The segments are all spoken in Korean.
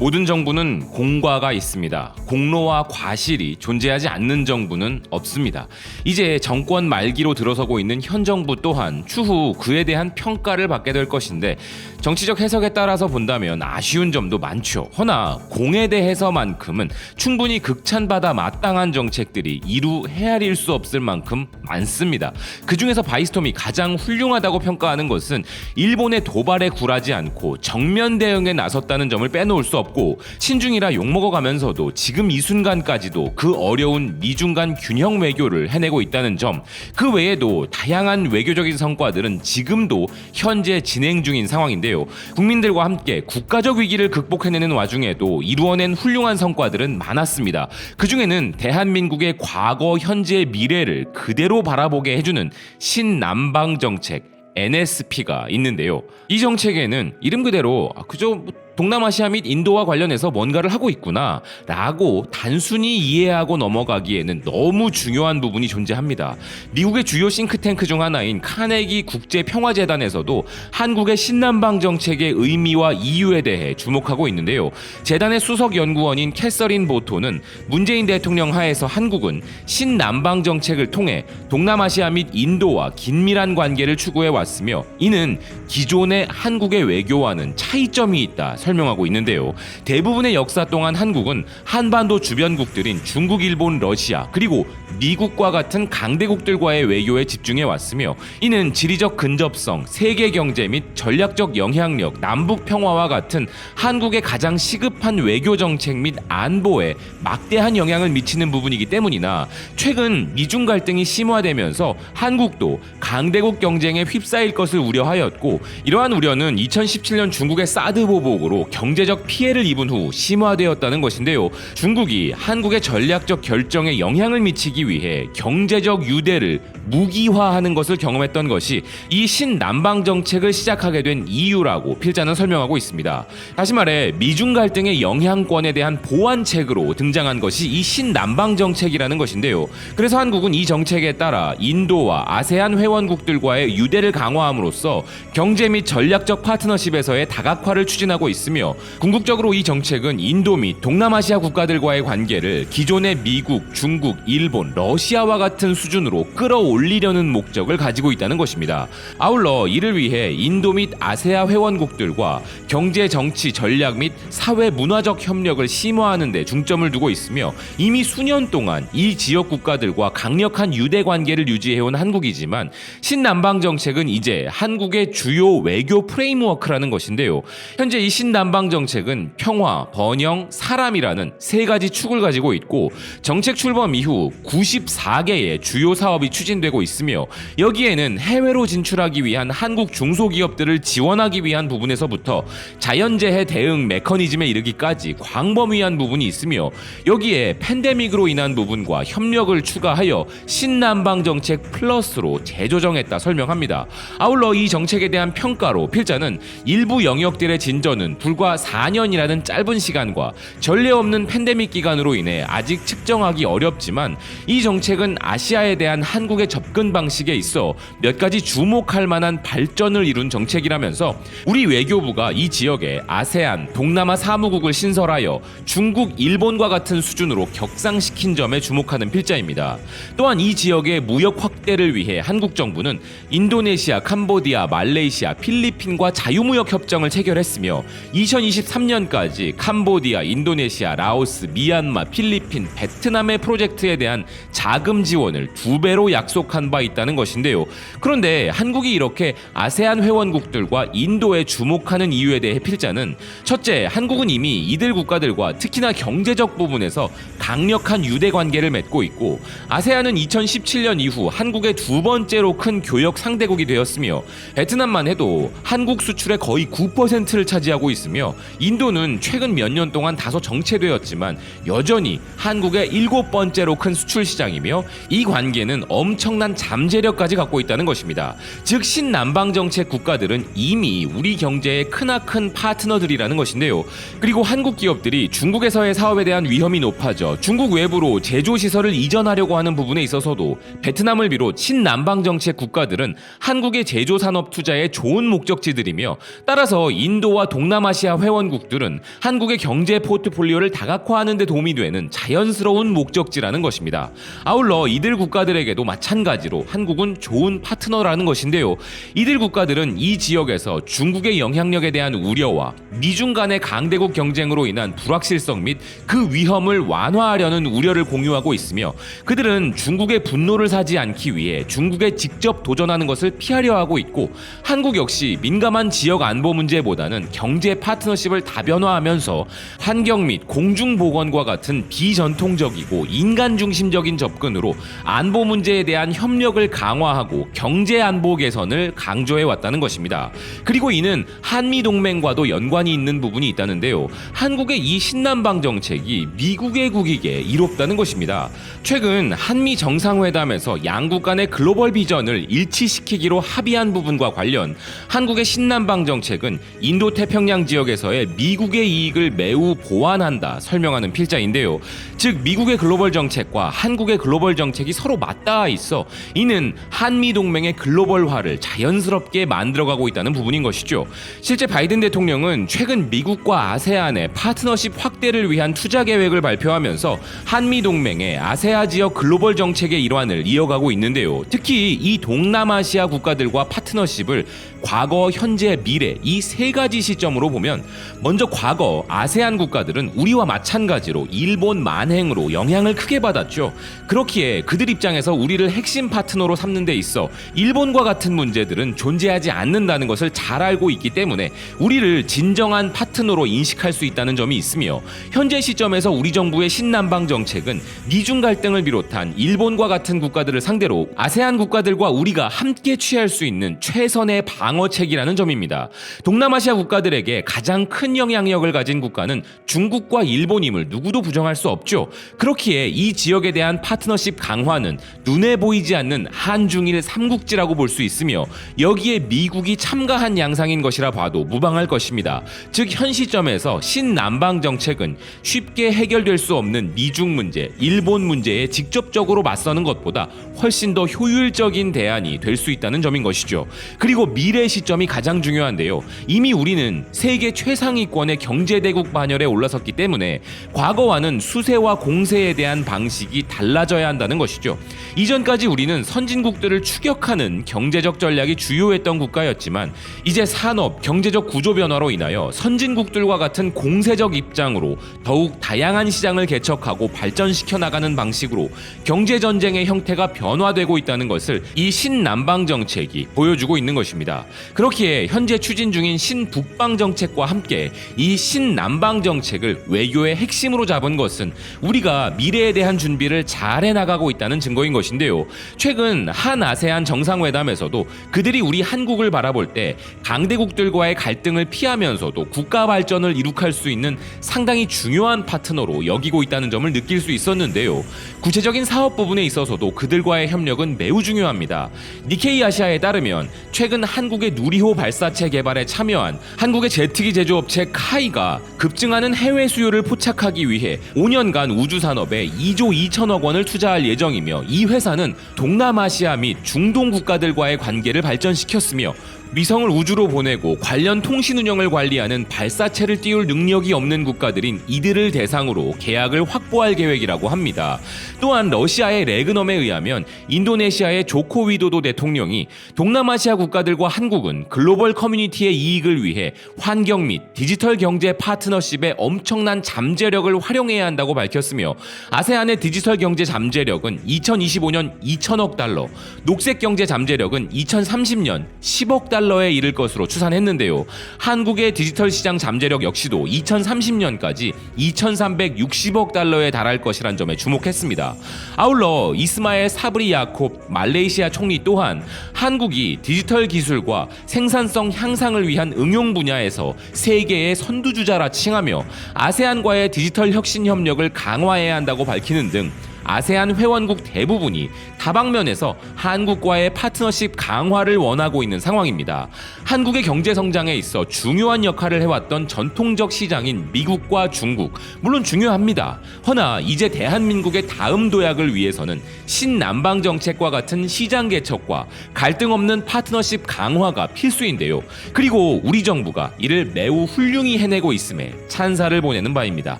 모든 정부는 공과가 있습니다. 공로와 과실이 존재하지 않는 정부는 없습니다. 이제 정권 말기로 들어서고 있는 현 정부 또한 추후 그에 대한 평가를 받게 될 것인데 정치적 해석에 따라서 본다면 아쉬운 점도 많죠. 허나 공에 대해서만큼은 충분히 극찬받아 마땅한 정책들이 이루 헤아릴 수 없을 만큼 많습니다. 그 중에서 바이스톰이 가장 훌륭하다고 평가하는 것은 일본의 도발에 굴하지 않고 정면 대응에 나섰다는 점을 빼놓을 수 없고 친중이라 욕먹어가면서도 지금 이 순간까지도 그 어려운 미중 간 균형 외교를 해내고 있다는 점, 그 외에도 다양한 외교적인 성과들은 지금도 현재 진행 중인 상황인데요. 국민들과 함께 국가적 위기를 극복해내는 와중에도 이루어낸 훌륭한 성과들은 많았습니다. 그 중에는 대한민국의 과거, 현재, 미래를 그대로 바라보게 해주는 신남방 정책 NSP가 있는데요. 이 정책에는 이름 그대로 그저 동남아시아 및 인도와 관련해서 뭔가를 하고 있구나 라고 단순히 이해하고 넘어가기에는 너무 중요한 부분이 존재합니다. 미국의 주요 싱크탱크 중 하나인 카네기 국제평화재단에서도 한국의 신남방 정책의 의미와 이유에 대해 주목하고 있는데요. 재단의 수석 연구원인 캐서린 보토는 문재인 대통령 하에서 한국은 신남방 정책을 통해 동남아시아 및 인도와 긴밀한 관계를 추구해 왔으며 이는 기존의 한국의 외교와는 차이점이 있다 설명하고 있는데요. 대부분의 역사 동안 한국은 한반도 주변국들인 중국, 일본, 러시아 그리고 미국과 같은 강대국들과의 외교에 집중해 왔으며 이는 지리적 근접성, 세계 경제 및 전략적 영향력, 남북 평화와 같은 한국의 가장 시급한 외교 정책 및 안보에 막대한 영향을 미치는 부분이기 때문이나 최근 미중 갈등이 심화되면서 한국도 강대국 경쟁에 휩싸일 것을 우려하였고 이러한 우려는 2017년 중국의 사드 보복으로 경제적 피해를 입은 후 심화되었다는 것인데요. 중국이 한국의 전략적 결정에 영향을 미치기 위해 경제적 유대를 무기화하는 것을 경험했던 것이 이 신남방 정책을 시작하게 된 이유라고 필자는 설명하고 있습니다. 다시 말해 미중 갈등의 영향권에 대한 보완책으로 등장한 것이 이 신남방 정책이라는 것인데요. 그래서 한국은 이 정책에 따라 인도와 아세안 회원국들과의 유대를 강화함으로써 경제 및 전략적 파트너십에서의 다각화를 추진하고 있으며 궁극적으로 이 정책은 인도 및 동남아시아 국가들과의 관계를 기존의 미국, 중국, 일본, 러시아와 같은 수준으로 끌어올리려는 목적을 가지고 있다는 것입니다. 아울러 이를 위해 인도 및 아세아 회원국들과 경제, 정치, 전략 및 사회 문화적 협력을 심화하는 데 중점을 두고 있으며 이미 수년 동안 이 지역 국가들과 강력한 유대 관계를 유지해온 한국이지만 신남방 정책은 이제 한국의 주요 외교 프레임워크라는 것인데요. 현재 이 신남방 정책은 평화, 번영, 사람이라는 세 가지 축을 가지고 있고 정책 출범 이후 94개의 주요 사업이 추진되고 있으며 여기에는 해외로 진출하기 위한 한국 중소기업들을 지원하기 위한 부분에서부터 자연재해 대응 메커니즘에 이르기까지 광범위한 부분이 있으며 여기에 팬데믹으로 인한 부분과 협력을 추가하여 신남방 정책 플러스로 재조정했다 설명합니다. 아울러 이 정책에 대한 평가로 필자는 일부 영역들의 진전은 불과 4년이라는 짧은 시간과 전례 없는 팬데믹 기간으로 인해 아직 측정하기 어렵지만 이 정책은 아시아에 대한 한국의 접근 방식에 있어 몇 가지 주목할 만한 발전을 이룬 정책이라면서 우리 외교부가 이 지역에 아세안, 동남아 사무국을 신설하여 중국, 일본과 같은 수준으로 격상시킨 점에 주목하는 필자입니다. 또한 이 지역의 무역 확대를 위해 한국 정부는 인도네시아, 캄보디아, 말레이시아, 필리핀과 자유무역 협정을 체결했으며 2023년까지 캄보디아, 인도네시아, 라오스, 미얀마, 필리핀, 베트남의 프로젝트에 대한 자금 지원을 2배로 약속한 바 있다는 것인데요. 그런데 한국이 이렇게 아세안 회원국들과 인도에 주목하는 이유에 대해 필자는 첫째, 한국은 이미 이들 국가들과 특히나 경제적 부분에서 강력한 유대 관계를 맺고 있고 아세안은 2017년 이후 한국의 두 번째로 큰 교역 상대국이 되었으며 베트남만 해도 한국 수출의 거의 9%를 차지하고 있으며 인도는 최근 몇 년 동안 다소 정체되었지만 여전히 한국의 7번째로 큰 수출 시장이며 이 관계는 엄청난 잠재력까지 갖고 있다는 것입니다. 즉 신남방 정책 국가들은 이미 우리 경제의 크나큰 파트너들이라는 것인데요. 그리고 한국 기업들이 중국에서의 사업에 대한 위험이 높아져 중국 외부로 제조시설을 이전하려고 하는 부분에 있어서도 베트남을 비롯 신남방 정책 국가들은 한국의 제조산업 투자에 좋은 목적지들이며 따라서 인도와 동남아시아 동남아시아 회원국들은 한국의 경제 포트폴리오를 다각화하는 데 도움이 되는 자연스러운 목적지라는 것입니다. 아울러 이들 국가들에게도 마찬가지로 한국은 좋은 파트너라는 것인데요. 이들 국가들은 이 지역에서 중국의 영향력에 대한 우려와 미중 간의 강대국 경쟁으로 인한 불확실성 및 그 위험을 완화하려는 우려를 공유하고 있으며, 그들은 중국의 분노를 사지 않기 위해 중국에 직접 도전하는 것을 피하려 하고 있고, 한국 역시 민감한 지역 안보 문제보다는 경제 파트너십을 다변화하면서 환경 및 공중보건과 같은 비전통적이고 인간 중심적인 접근으로 안보 문제에 대한 협력을 강화하고 경제 안보 개선을 강조해 왔다는 것입니다. 그리고 이는 한미 동맹과도 연관이 있는 부분이 있다는데요. 한국의 이 신남방 정책이 미국의 국익에 이롭다는 것입니다. 최근 한미 정상회담에서 양국 간의 글로벌 비전을 일치시키기로 합의한 부분과 관련 한국의 신남방 정책은 인도태평양 지역에서의 미국의 이익을 매우 보완한다 설명하는 필자인데요. 즉 미국의 글로벌 정책과 한국의 글로벌 정책이 서로 맞닿아 있어 이는 한미 동맹의 글로벌화를 자연스럽게 만들어가고 있다는 부분인 것이죠. 실제 바이든 대통령은 최근 미국과 아세안의 파트너십 확대를 위한 투자 계획을 발표하면서 한미 동맹의 아세아 지역 글로벌 정책의 일환을 이어가고 있는데요. 특히 이 동남아시아 국가들과 파트너십을 과거, 현재, 미래 이 세 가지 시점으로 보면, 먼저 과거 아세안 국가들은 우리와 마찬가지로 일본 만행으로 영향을 크게 받았죠. 그렇기에 그들 입장에서 우리를 핵심 파트너로 삼는 데 있어 일본과 같은 문제들은 존재하지 않는다는 것을 잘 알고 있기 때문에 우리를 진정한 파트너로 인식할 수 있다는 점이 있으며, 현재 시점에서 우리 정부의 신남방 정책은 미중 갈등을 비롯한 일본과 같은 국가들을 상대로 아세안 국가들과 우리가 함께 취할 수 있는 최선의 방어책이라는 점입니다. 동남아시아 국가들에게 가장 큰 영향력을 가진 국가는 중국과 일본임을 누구도 부정할 수 없죠. 그렇기에 이 지역에 대한 파트너십 강화는 눈에 보이지 않는 한중일 삼국지라고 볼 수 있으며, 여기에 미국이 참가한 양상인 것이라 봐도 무방할 것입니다. 즉 현 시점에서 신남방 정책은 쉽게 해결될 수 없는 미중 문제, 일본 문제에 직접적으로 맞서는 것보다 훨씬 더 효율적인 대안이 될 수 있다는 점인 것이죠. 그리고 미래 시점이 가장 중요한데요. 이미 우리는 세계 최상위권의 경제대국 반열에 올라섰기 때문에 과거와는 수세와 공세에 대한 방식이 달라져야 한다는 것이죠. 이전까지 우리는 선진국들을 추격하는 경제적 전략이 주요했던 국가였지만, 이제 산업, 경제적 구조 변화로 인하여 선진국들과 같은 공세적 입장으로 더욱 다양한 시장을 개척하고 발전시켜 나가는 방식으로 경제전쟁의 형태가 변화되고 있다는 것을 이 신남방 정책이 보여주고 있는 것입니다. 그렇기에 현재 추진 중인 신북방 정책과 함께 이 신남방 정책을 외교의 핵심으로 잡은 것은 우리가 미래에 대한 준비를 잘 해나가고 있다는 증거인 것인데요. 최근 한 아세안 정상회담에서도 그들이 우리 한국을 바라볼 때 강대국들과의 갈등을 피하면서도 국가 발전을 이룩할 수 있는 상당히 중요한 파트너로 여기고 있다는 점을 느낄 수 있었는데요. 구체적인 사업 부분에 있어서도 그들과의 협력은 매우 중요합니다. 니케이 아시아에 따르면 최근 한국의 누리호 발사체 개발에 참여한 한국의 제트기 제조업체 카이가 급증하는 해외 수요를 포착하기 위해 5년간 우주산업에 2조 2천억 원을 투자할 예정이며, 이 회사는 동남아시아 및 중동 국가들과의 관계를 발전시켰으며 위성을 우주로 보내고 관련 통신 운영을 관리하는 발사체를 띄울 능력이 없는 국가들인 이들을 대상으로 계약을 확보할 계획이라고 합니다. 또한 러시아의 레그넘에 의하면 인도네시아의 조코 위도도 대통령이 동남아시아 국가들과 한국은 글로벌 커뮤니티의 이익을 위해 환경 및 디지털 경제 파트너십의 엄청난 잠재력을 활용해야 한다고 밝혔으며, 아세안의 디지털 경제 잠재력은 2025년 2천억 달러, 녹색 경제 잠재력은 2030년 10억 달러에 이를 것으로 추산했는데요. 한국의 디지털 시장 잠재력 역시도 2030년까지 2360억 달러에 달할 것이란 점에 주목했습니다. 아울러 이스마엘 사브리 야콥 말레이시아 총리 또한 한국이 디지털 기술과 생산성 향상을 위한 응용 분야에서 세계의 선두주자라 칭하며 아세안과의 디지털 혁신 협력을 강화해야 한다고 밝히는 등 아세안 회원국 대부분이 다방면에서 한국과의 파트너십 강화를 원하고 있는 상황입니다. 한국의 경제 성장에 있어 중요한 역할을 해왔던 전통적 시장인 미국과 중국, 물론 중요합니다. 허나 이제 대한민국의 다음 도약을 위해서는 신남방 정책과 같은 시장 개척과 갈등 없는 파트너십 강화가 필수인데요. 그리고 우리 정부가 이를 매우 훌륭히 해내고 있음에 찬사를 보내는 바입니다.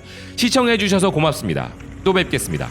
시청해주셔서 고맙습니다. 또 뵙겠습니다.